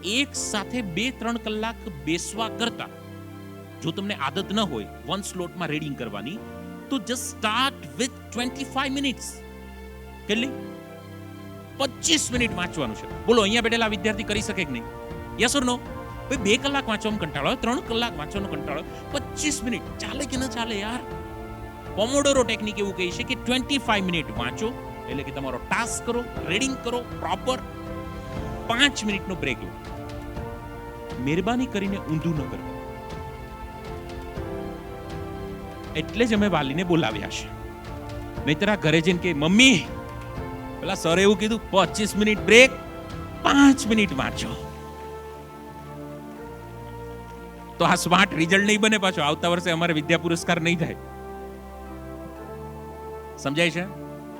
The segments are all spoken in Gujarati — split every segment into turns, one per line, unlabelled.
એક સાથે 2-3 કલાક બેસવા કરતા જો તમને આદત ન હોય વન સ્લોટમાં રીડિંગ કરવાની, તો જસ્ટ સ્ટાર્ટ વિથ 25 મિનિટ્સ. કેટલી? 25 મિનિટ વાંચવાનું છે. બોલો, અહીંયા બેઠેલા વિદ્યાર્થી કરી શકે કે નહીં? યસ ઓર નો? ભાઈ 2 કલાક વાંચવામાં કંટાળો, 3 કલાક વાંચવાનો કંટાળો, 25 મિનિટ ચાલે કે ન ચાલે યાર? પોમોડોરો ટેકનિક એવું કહે છે કે 25 મિનિટ વાંચો, એટલે કે તમારો ટાસ્ક કરો, રીડિંગ કરો પ્રોપર, 5 મિનિટનો બ્રેક લો. મહેરબાની કરીને ઊંધું ન કરો. એટલે જ અમે વાલીને બોલાવ્યા છે. નહીતર આ ઘરે જઈને કે મમ્મી પેલા સર એવું કીધું 25 મિનિટ બ્રેક, 5 મિનિટ વાંચો. તો આ સ્માર્ટ રિઝલ્ટ નહીં બને. પાછો આવતા વર્ષે અમારે વિદ્યા પુરસ્કાર નહીં થાય. સમજાય છે?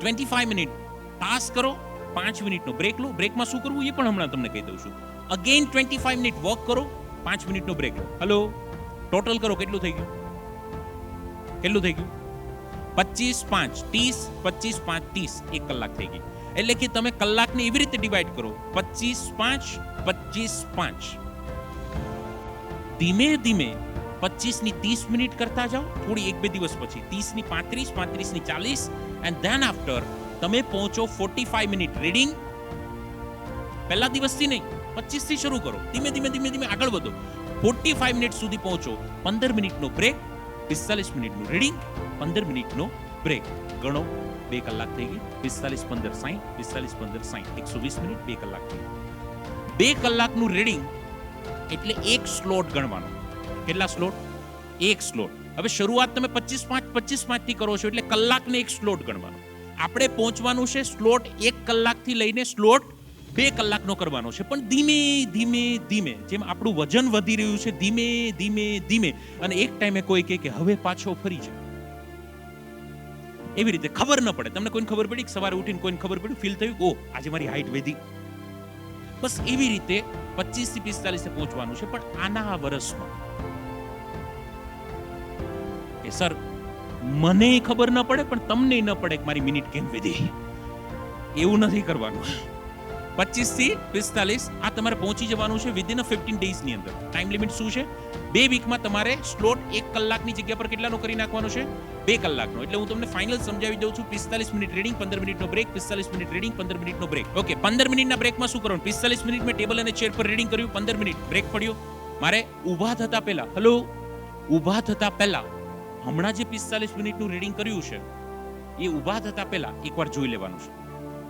25 મિનિટ ટાસ્ક કરો, 5 મિનિટનો બ્રેક લો. બ્રેકમાં શું કરવું એ પણ હમણાં તમને કહી દઉં છું. અગેન 25 મિનિટ વોક કરો, 5 મિનિટનો બ્રેક લો. હલો, ટોટલ કરો, કેટલું થઈ ગયું? કેટલું થઈ ગયું? 25 5 30, 25 5 30, 1 કલાક થઈ ગઈ. એટલે કે તમે કલાકને એવી રીતે ડિવાઈડ કરો, 25 5 25 5. ધીમે ધીમે 25 ની 30 મિનિટ કરતા જાઓ, થોડી 1-2 દિવસ પછી 30 ની 35, 35 ની 40, એન્ડ ધેન આફ્ટર તમે પહોંચો 45 મિનિટ રીડિંગ. પહેલા દિવસથી નહીં, 25 થી શરૂ કરો, ધીમે ધીમે ધીમે ધીમે આગળ વધો, 45 મિનિટ સુધી પહોંચો. 15 મિનિટનો બ્રેક, 45 મિનિટનું રીડિંગ, 15 મિનિટનો બ્રેક. ગણો, 2 કલાક થઈ ગઈ. 45 15 60, 45 15 60, 120 મિનિટ, 2 કલાક થઈ ગઈ. 2 કલાકનું રીડિંગ એટલે એક સ્લોટ ગણવાનો. કેટલા સ્લોટ? એક સ્લોટ. હવે શરૂઆત તમે 25 5 થી કરો છો, એટલે કલાકને એક સ્લોટ ગણવાનો. આપણે પહોંચવાનું છે સ્લોટ 1 કલાકથી લઈને સ્લોટ 2 કલાકનો કરવાનો છે. પણ ધીમે ધીમે ધીમે, જેમ આપણું વજન વધી રહ્યું છે, ધીમે ધીમે ધીમે, અને એક ટાઈમે કોઈ કહે કે હવે પાછો ફરી જાય, એવી રીતે ખબર ન પડે. તમને કોઈને ખબર પડી કે સવારે ઉઠીને કોઈને ખબર પડ્યું, ફીલ થયું, ઓ આજે મારી હાઈટ વધી? બસ એવી રીતે 25 થી 45 પહોંચવાનું છે. પણ આના વર્ષમાં કે સર મને ખબર ન પડે પણ તમને ન પડે કે મારી મિનિટ કેમ વધી, એવું નથી કરવાનું. 25 થી 45 આ તમારે પહોંચી જવાનું છે વિધિન 15 ડેઝ ની અંદર. ટાઈમ લિમિટ શું છે? 2 વીકમાં તમારે સ્લોટ 1 કલાકની જગ્યા પર કેટલાનો કરી નાખવાનો છે? 2 કલાકનો. એટલે હું તમને ફાઇનલ સમજાવી દઉં છું. 45 મિનિટ રીડિંગ, 15 મિનિટનો બ્રેક, 45 મિનિટ રીડિંગ, 15 મિનિટનો બ્રેક. ઓકે, 15 મિનિટના બ્રેકમાં શું કરવાનું? 45 મિનિટ મેં ટેબલ અને ચેર પર રીડિંગ કર્યું, 15 મિનિટ બ્રેક પડ્યો. મારે ઊભા થતા પહેલા, હલો, ઊભા થતા પહેલા હમણાં જે 45 મિનિટનું રીડિંગ કર્યું છે એ ઊભા થતા પહેલા એકવાર જોઈ લેવાનું છે.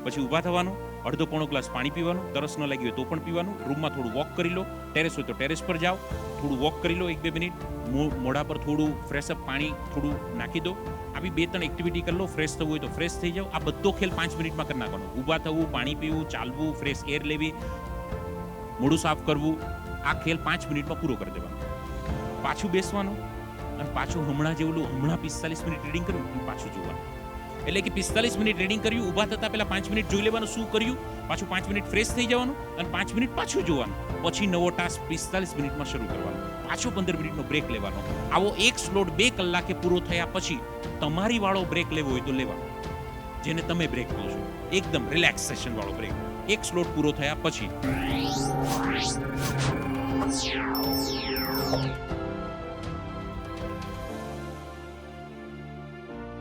પછી ઊભા થવાનું, અડધો પોણો ગ્લાસ પાણી પીવાનું, તરસ ન લાગી હોય તો પણ પીવાનું. રૂમમાં થોડું વોક કરી લો, ટેરેસ હોય તો ટેરેસ પર જાઓ, થોડું વોક કરી લો 1-2 મિનિટ. મોઢા પર થોડું ફ્રેશ અપ પાણી થોડું નાખી દો. આવી 2-3 એક્ટિવિટી કરી લો. ફ્રેશ થવું હોય તો ફ્રેશ થઈ જાઓ. આ બધો ખેલ 5 મિનિટમાં કરી નાખવાનો. ઊભા થવું, પાણી પીવું, ચાલવું, ફ્રેશ એર લેવી, મોઢું સાફ કરવું, આ ખેલ 5 મિનિટમાં પૂરો કરી દેવાનો. પાછું બેસવાનું અને પાછું હમણાં 45 મિનિટ રીડિંગ કર્યું અને પાછું જોવાનું. એટલે કે 45 મિનિટ રીડિંગ કર્યું, ઊભા થતા પહેલા 5 મિનિટ જોઈ લેવાનું શું કર્યું, પાછું 5 મિનિટ ફ્રેશ થઈ જવાનું અને 5 મિનિટ પાછું જોવાનું. પછી નવો ટાસ્ક 45 મિનિટમાં શરૂ કરવાનો, પાછો 15 મિનિટનો બ્રેક લેવાનો. આવો એક સ્લોટ 2 કલાકે પૂરો થયા પછી તમારી વાળો બ્રેક લેવો હોય તો લેવાનો, જેને તમે બ્રેક કહો છો, એકદમ રિલેક્સેશન વાળો બ્રેક. એક સ્લોટ પૂરો થયા પછી